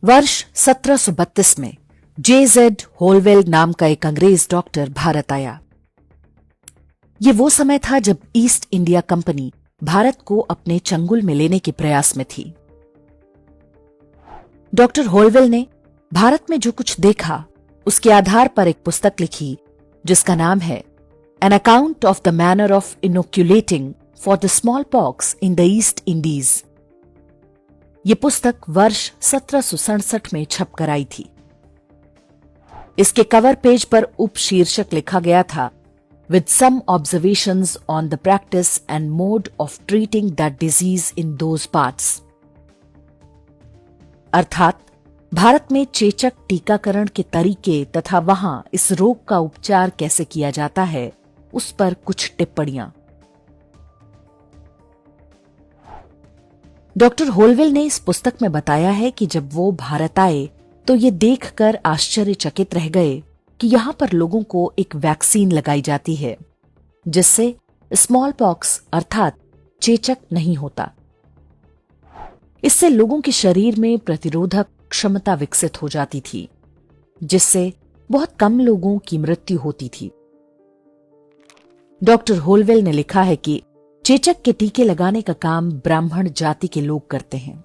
वर्ष 1732 में J.Z. होलवेल नाम का एक अंग्रेज डॉक्टर भारत आया। ये वो समय था जब ईस्ट इंडिया कंपनी भारत को अपने चंगुल में लेने के प्रयास में थी। डॉक्टर होलवेल ने भारत में जो कुछ देखा उसके आधार पर एक पुस्तक लिखी जिसका नाम है an account of the manner of inoculating for the smallpox in the East Indies. ये पुस्तक वर्ष 1767 में छप कर आई थी। इसके कवर पेज पर उपशीर्षक लिखा गया था with some observations on the practice and mode of treating that disease in those parts. अर्थात भारत में चेचक टीकाकरण के तरीके तथा वहां इस रोग का उपचार कैसे किया जाता है उस पर कुछ टिप्पणियां। डॉक्टर होलवेल ने इस पुस्तक में बताया है कि जब वो भारत आए तो ये देखकर आश्चर्यचकित रह गए कि यहां पर लोगों को एक वैक्सीन लगाई जाती है जिससे स्मॉल पॉक्स अर्थात चेचक नहीं होता। इससे लोगों के शरीर में प्रतिरोधक क्षमता विकसित हो जाती थी जिससे बहुत कम लोगों की मृत्यु होती थी। डॉक्टर होलवेल ने लिखा है कि चेचक के टीके लगाने का काम ब्राह्मण जाति के लोग करते हैं।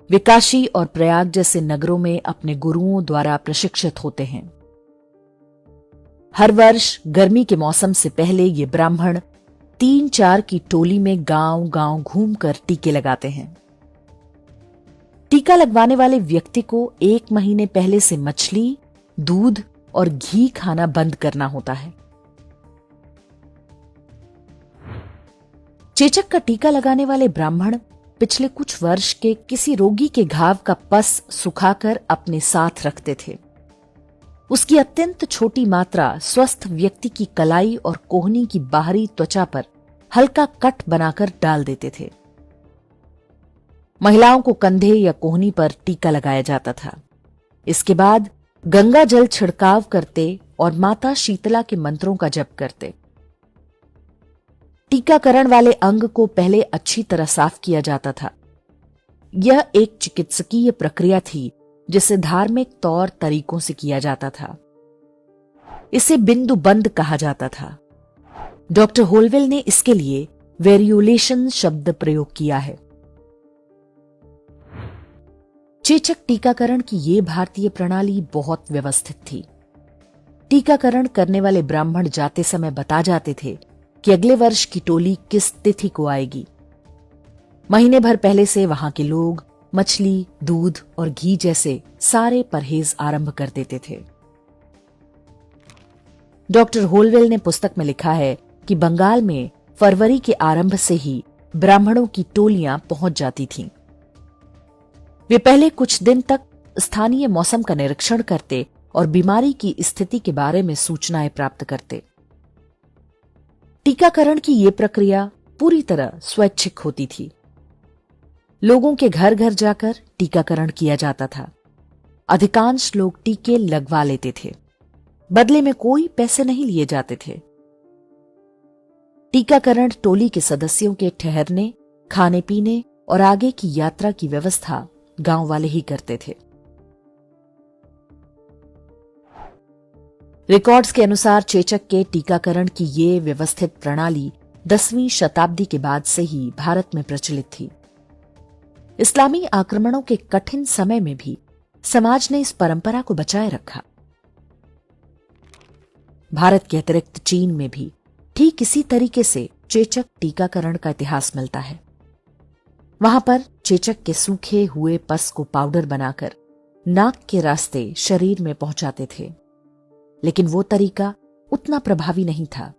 वे काशी और प्रयाग जैसे नगरों में अपने गुरुओं द्वारा प्रशिक्षित होते हैं। हर वर्ष गर्मी के मौसम से पहले ये ब्राह्मण 3-4 की टोली में गांव-गांव घूमकर टीके लगाते हैं। टीका लगवाने वाले व्यक्ति को 1 महीने पहले से मछली, दूध और घी खाना बंद करना होता है। चेचक का टीका लगाने वाले ब्राह्मण पिछले कुछ वर्ष के किसी रोगी के घाव का पस सुखाकर अपने साथ रखते थे। उसकी अत्यंत छोटी मात्रा स्वस्थ व्यक्ति की कलाई और कोहनी की बाहरी त्वचा पर हल्का कट बनाकर डाल देते थे। महिलाओं को कंधे या कोहनी पर टीका लगाया जाता था। इसके बाद गंगा जल छिड़काव करते और माता शीतला के मंत्रों का जप करते। टीकाकरण वाले अंग को पहले अच्छी तरह साफ किया जाता था। यह एक चिकित्सकीय प्रक्रिया थी जिसे धार्मिक तौर तरीकों से किया जाता था। इसे बिंदु बंद कहा जाता था। डॉक्टर होलवेल ने इसके लिए वेरियोलेशन शब्द प्रयोग किया है। चेचक टीकाकरण की ये भारतीय प्रणाली बहुत व्यवस्थित थी। टीकाकरण करने वाले ब्राह्मण जाते समय बता जाते थे कि अगले वर्ष की टोली किस तिथि को आएगी। महीने भर पहले से वहां के लोग मछली, दूध और घी जैसे सारे परहेज आरंभ कर देते थे। डॉक्टर होलवेल ने पुस्तक में लिखा है कि बंगाल में फरवरी के आरंभ से ही ब्राह्मणों की टोलियां पहुंच जाती थीं। वे पहले कुछ दिन तक स्थानीय मौसम का निरीक्षण करते और बीमारी की स्थिति के बारे में सूचनाएं प्राप्त करते। टीकाकरण की यह प्रक्रिया पूरी तरह स्वैच्छिक होती थी। लोगों के घर घर जाकर टीकाकरण किया जाता था। अधिकांश लोग टीके लगवा लेते थे। बदले में कोई पैसे नहीं लिए जाते थे। टीकाकरण टोली के सदस्यों के ठहरने, खाने पीने और आगे की यात्रा की व्यवस्था गांव वाले ही करते थे। रिकॉर्ड्स के अनुसार चेचक के टीकाकरण की ये व्यवस्थित प्रणाली 10वीं शताब्दी के बाद से ही भारत में प्रचलित थी। इस्लामी आक्रमणों के कठिन समय में भी समाज ने इस परंपरा को बचाए रखा। भारत के अतिरिक्त चीन में भी ठीक इसी तरीके से चेचक टीकाकरण का इतिहास मिलता है। वहां पर चेचक के सूखे हुए पस को पाउडर बनाकर नाक के रास्ते शरीर में पहुंचाते थे, लेकिन वो तरीका उतना प्रभावी नहीं था।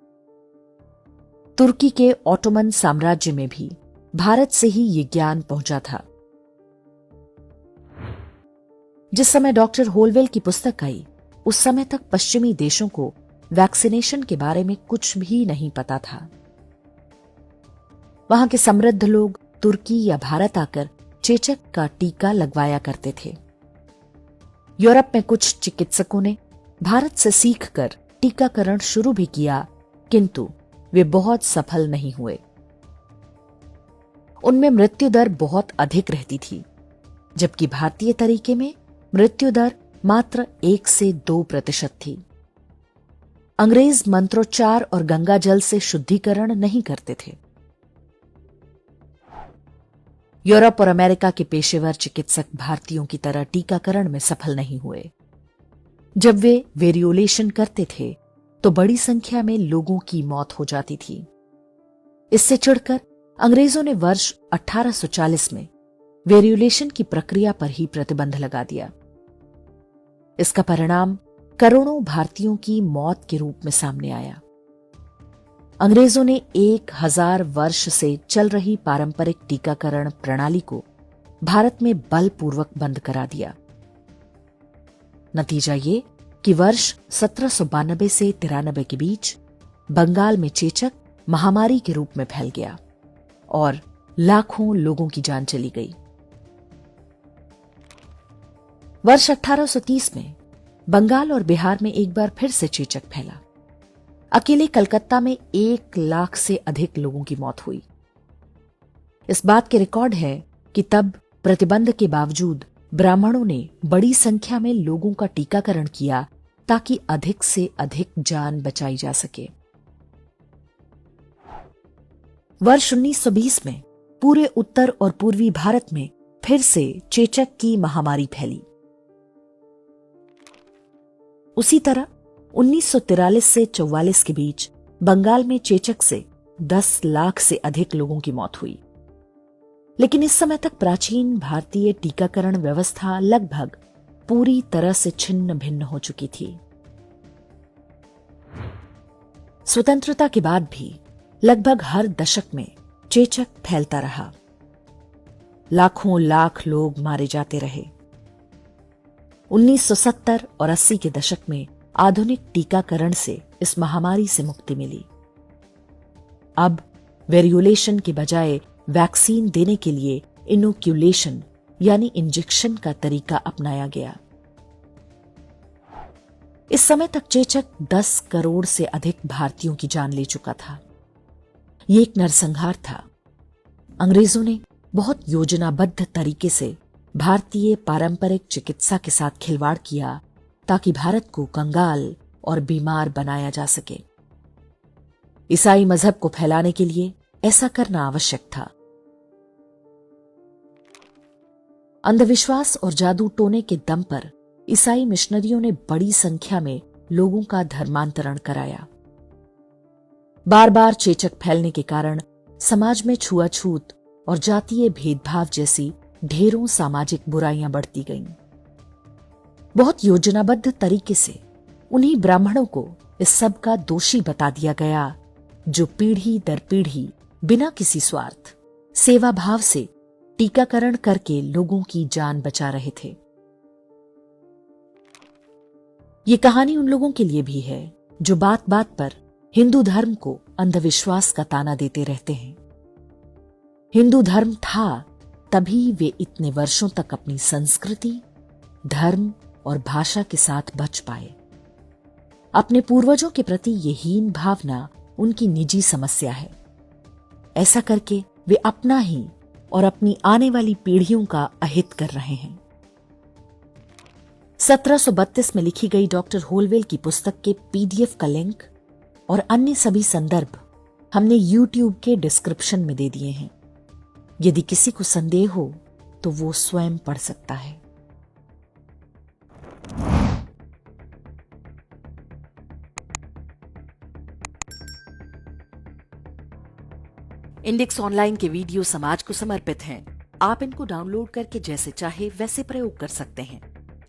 तुर्की के ऑटोमन साम्राज्य में भी भारत से ही ये ज्ञान पहुंचा था। जिस समय डॉक्टर होलवेल की पुस्तक आई उस समय तक पश्चिमी देशों को वैक्सीनेशन के बारे में कुछ भी नहीं पता था। वहां के समृद्ध लोग तुर्की या भारत आकर चेचक का टीका लगवाया करते थे। यूरोप में कुछ चिकित्सकों ने भारत से सीखकर टीकाकरण शुरू भी किया, किंतु वे बहुत सफल नहीं हुए। उनमें मृत्यु दर बहुत अधिक रहती थी, जबकि भारतीय तरीके में मृत्यु दर मात्र 1 से 2% थी। अंग्रेज मंत्रोच्चार और गंगा जल से शुद्धिकरण नहीं करते थे। यूरोप और अमेरिका के पेशेवर चिकित्सक भारतीयों की तरह टीकाकरण में सफल नहीं हुए। जब वे वेरियोलेशन करते थे तो बड़ी संख्या में लोगों की मौत हो जाती थी। इससे चिढ़कर अंग्रेजों ने वर्ष 1840 में वेरियोलेशन की प्रक्रिया पर ही प्रतिबंध लगा दिया। इसका परिणाम करोड़ों भारतीयों की मौत के रूप में सामने आया। अंग्रेजों ने 1000 वर्ष से चल रही पारंपरिक टीकाकरण प्रणाली को भारत में बलपूर्वक बंद करा दिया। नतीजा ये कि वर्ष 1792 से 93 के बीच बंगाल में चेचक महामारी के रूप में फैल गया और लाखों लोगों की जान चली गई। वर्ष 1830 में बंगाल और बिहार में एक बार फिर से चेचक फैला। अकेले कलकत्ता में 1 लाख से अधिक लोगों की मौत हुई। इस बात के रिकॉर्ड है कि तब प्रतिबंध के बावजूद ब्राह्मणों ने बड़ी संख्या में लोगों का टीकाकरण किया ताकि अधिक से अधिक जान बचाई जा सके। वर्ष 1920 में पूरे उत्तर और पूर्वी भारत में फिर से चेचक की महामारी फैली। उसी तरह 1943 से 44 के बीच बंगाल में चेचक से 10 लाख से अधिक लोगों की मौत हुई। लेकिन इस समय तक प्राचीन भारतीय टीकाकरण व्यवस्था लगभग पूरी तरह से छिन्न भिन्न हो चुकी थी। स्वतंत्रता के बाद भी लगभग हर दशक में चेचक फैलता रहा। लाखों लाख लोग मारे जाते रहे। 1970 और 80 के दशक में आधुनिक टीकाकरण से इस महामारी से मुक्ति मिली। अब वेरियोलेशन के बजाय वैक्सीन देने के लिए इनोक्यूलेशन यानी इंजेक्शन का तरीका अपनाया गया। इस समय तक चेचक 10 करोड़ से अधिक भारतीयों की जान ले चुका था। ये एक नरसंहार था। अंग्रेजों ने बहुत योजनाबद्ध तरीके से भारतीय पारंपरिक चिकित्सा के साथ खिलवाड़ किया ताकि भारत को कंगाल और बीमार बनाया जा सके। ईसाई मजहब को फैलाने के लिए ऐसा करना आवश्यक था। अंधविश्वास और जादू टोने के दम पर ईसाई मिशनरियों ने बड़ी संख्या में लोगों का धर्मांतरण कराया। बार बार चेचक फैलने के कारण समाज में छुआछूत और जातीय भेदभाव जैसी ढेरों सामाजिक बुराइयां बढ़ती गईं। बहुत योजनाबद्ध तरीके से उन्हीं ब्राह्मणों को इस सब का दोषी बता दिया गया जो पीढ़ी दर पीढ़ी बिना किसी स्वार्थ, सेवा भाव से टीकाकरण करके लोगों की जान बचा रहे थे। ये कहानी उन लोगों के लिए भी है जो बात बात पर हिंदू धर्म को अंधविश्वास का ताना देते रहते हैं। हिंदू धर्म था तभी वे इतने वर्षों तक अपनी संस्कृति, धर्म और भाषा के साथ बच पाए। अपने पूर्वजों के प्रति ये हीन भावना उनकी निजी समस्या है। ऐसा करके वे अपना ही और अपनी आने वाली पीढ़ियों का अहित कर रहे हैं। 1732 में लिखी गई डॉक्टर होलवेल की पुस्तक के पीडीएफ का लिंक और अन्य सभी संदर्भ हमने YouTube के डिस्क्रिप्शन में दे दिए हैं। यदि किसी को संदेह हो तो वो स्वयं पढ़ सकता है। इंडेक्स ऑनलाइन के वीडियो समाज को समर्पित हैं। आप इनको डाउनलोड करके जैसे चाहे वैसे प्रयोग कर सकते हैं।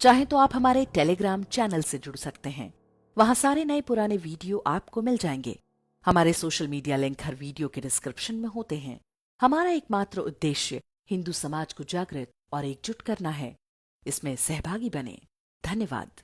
चाहे तो आप हमारे टेलीग्राम चैनल से जुड़ सकते हैं। वहां सारे नए पुराने वीडियो आपको मिल जाएंगे। हमारे सोशल मीडिया लिंक हर वीडियो के डिस्क्रिप्शन में होते हैं। हमारा एकमात्र उद्देश्य हिंदू समाज को जागृत और एकजुट करना है। इसमें सहभागी बने। धन्यवाद।